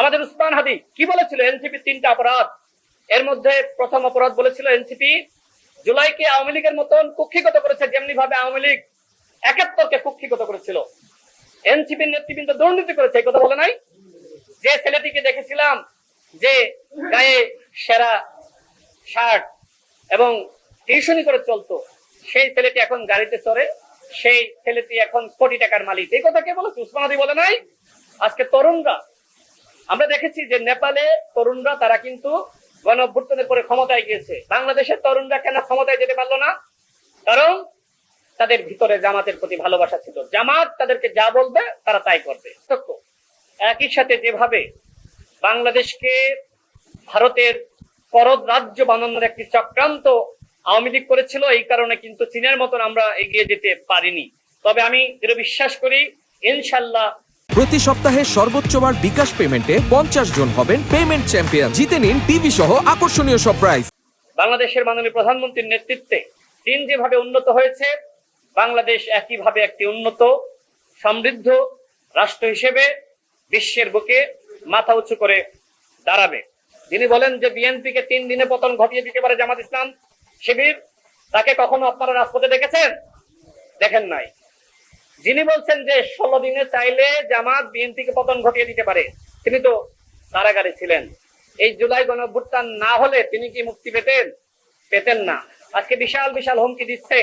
আমাদের উসমান হাদি কি বলেছিল? এনসিপি 3টা অপরাধ, এর মধ্যে প্রথম অপরাধ বলেছিল এনসিপি জুলাইকে আওয়ামী লীগের মতন কুক্ষিগত করেছে, যেমনি ভাবে আওয়ামী লীগ 71কে কুক্ষিগত করেছিল। এনসিপির নেতৃবৃন্দ দুর্নীতি করেছে, এই কথা বলে নাই? যে ছেলেটিকে দেখেছিলাম যে গায়ে সেরা শার্ট এবং টিউশনি করে চলতো, সেই ছেলেটি এখন গাড়িতে চড়ে, সেই ছেলেটি এখন কোটি টাকার মালিক। এই কথা কে বলেছে? উসমান হাদি বলে নাই? আজকে তরুণরা, আমরা দেখেছি যে নেপালে তরুণরা তারা কিন্তু গণ অভ্যুত্থানের পরে ক্ষমতায় গিয়েছে। বাংলাদেশের তরুণরা কেন ক্ষমতায় যেতে পারলো না? কারণ তাদের ভিতরে জামাতের প্রতি ভালোবাসা ছিল। জামাত তাদেরকে যা বলবে তারা তাই করবে। একই সাথে যেভাবে বাংলাদেশকে ভারতের পরদ রাজ্য বানানোর একটি চক্রান্ত আওয়ামী লীগ করেছিল, এই কারণে কিন্তু চীনের মতন আমরা এগিয়ে যেতে পারিনি। তবে আমি দৃঢ় বিশ্বাস করি ইনশাল্লাহ প্রতি সপ্তাহে সর্বোচ্চবার বিকাশ পেমেন্টে 50 জন হবেন পেমেন্ট চ্যাম্পিয়ন। জিতে নিন টিভি সহ আকর্ষণীয় সব প্রাইজ। বাংলাদেশের মাননীয় প্রধানমন্ত্রীর নেতৃত্বে চীন যেভাবে উন্নত হয়েছে, বাংলাদেশ একইভাবে একটি উন্নত সমৃদ্ধ রাষ্ট্র হিসেবে বিশ্বের বুকে মাথা উঁচু করে দাঁড়াবে। যিনি বলেন যে বিএনপি কে 3 দিনে পতন ঘটিয়ে দিতে পারে জামাত ইসলাম শিবির, তাকে কখনো আপনারা রাজপথে দেখেছেন? দেখেন নাই। যিনি বলছেন যে 16 দিনে চাইলে জামাত বিএনপি কে পতন ঘটিয়ে দিতে পারে, তিনি তো কারাগারে ছিলেন। এই জুলাই গণঅভ্যুত্থান না হলে তিনি কি মুক্তি পেতেন না। আজকে বিশাল বিশাল হুমকি দিচ্ছে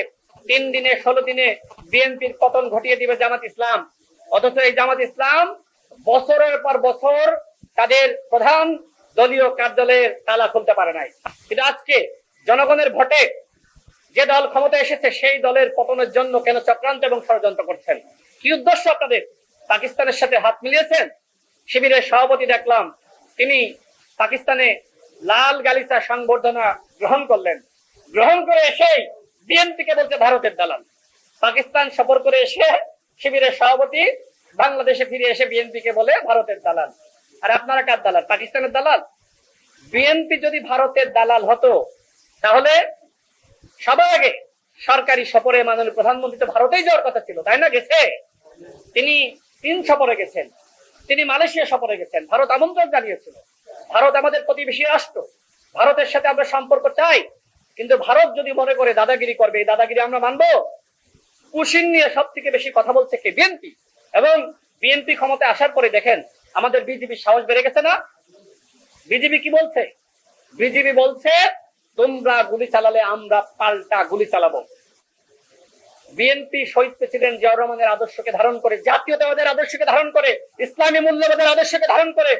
3 দিনে 16 দিনে বিএনপির পতন ঘটিয়ে দিবে জামাত ইসলাম। অথচ এই জামাত ইসলাম বছরের পর বছর তাদের প্রধান দলীয় কার্যালয়ের তালা খুলতে পারে নাই। কিন্তু আজকে জনগণের ভোটে যে দল ক্ষমতা এসেছে সেই দলের পতনের জন্য কেন চক্রান্ত এবং ষড়যন্ত্র করছেন? কি উদ্দেশ্য আপনাদের? পাকিস্তানের সাথে হাত মিলিয়েছেন? শিবিরের সভাপতি দেখলাম তিনি পাকিস্তানে লাল গালিচা সংবর্ধনা গ্রহণ করলেন। গ্রহণ করে এসেই বিএনপি কে বলছে ভারতের দালাল। পাকিস্তান সফর করে এসে শিবিরের সভাপতি বাংলাদেশে ফিরে এসে বিএনপি কে বলে ভারতের দালাল। আর আপনারা কার দালাল? পাকিস্তানের দালাল? বিএনপি যদি ভারতের দালাল হতো তাহলে সবার আগে সরকারি সফরে মাননীয় প্রধানমন্ত্রী তো ভারতেই যাওয়ার কথা ছিল, তাই না? গেছে। তিনি 3 সফরে গেছেন, তিনি মালয়েশিয়া সফরে গেছেন। ভারত আমন্ত্রণ জানিয়েছিল। ভারত আমাদের প্রতিবেশী রাষ্ট্র, ভারতের সাথে আমরা সম্পর্ক চাই। কিন্তু ভারত যদি মনে করে দাদাগিরি করবে, এই দাদাগিরি আমরা মানবো? কুশিন নিয়ে সব থেকে বেশি কথা বলছে কে? বিএনপি। এবং বিএনপি ক্ষমতায় আসার পরে দেখেন আমাদের বিজেপির সাহস বেড়ে গেছে না? বিজেপি কি বলছে? বিজেপি বলছে তোমরা গুলি চালালে আমরা পাল্টা গুলি চালাবো। বিএনপি শহীদ প্রেসিডেন্ট জিয়াউর রহমানের আদর্শকে ধারণ করে, জাতীয়তাবাদের আদর্শকে ধারণ করে, ইসলামী মূল্যবোধের আদর্শকে ধারণ করে,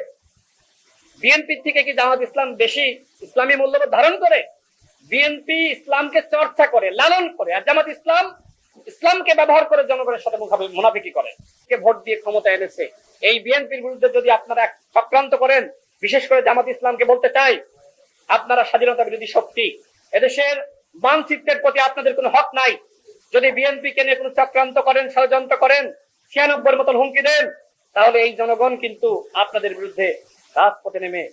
বিএনপি থেকে কি জামাত ইসলাম বেশি ইসলামী মূল্যবোধ ধারণ করে? বিএনপি ইসলামকে চর্চা করে, লালন করে, আর জামাত ইসলাম ইসলামকে ব্যবহার করে জনগণের সাথে মুনাফিকি করে। ভোট দিয়ে ক্ষমতা এনেছে। এই বিএনপির বিরুদ্ধে যদি আপনারা চক্রান্ত করেন, বিশেষ করে জামাত ইসলামকে বলতে চাই আপনারা স্বাধীনতা বিরোধী শক্তি, এদেশের মানচিত্রের প্রতি আপনাদের কোনো হক নাই। যদি বিএনপি কে নিয়ে কোনো চক্রান্ত করেন, ষড়যন্ত্র করেন, 96-র মতন হুমকি দেন, তাহলে এই জনগণ কিন্তু আপনাদের বিরুদ্ধে রাজপথে নেমে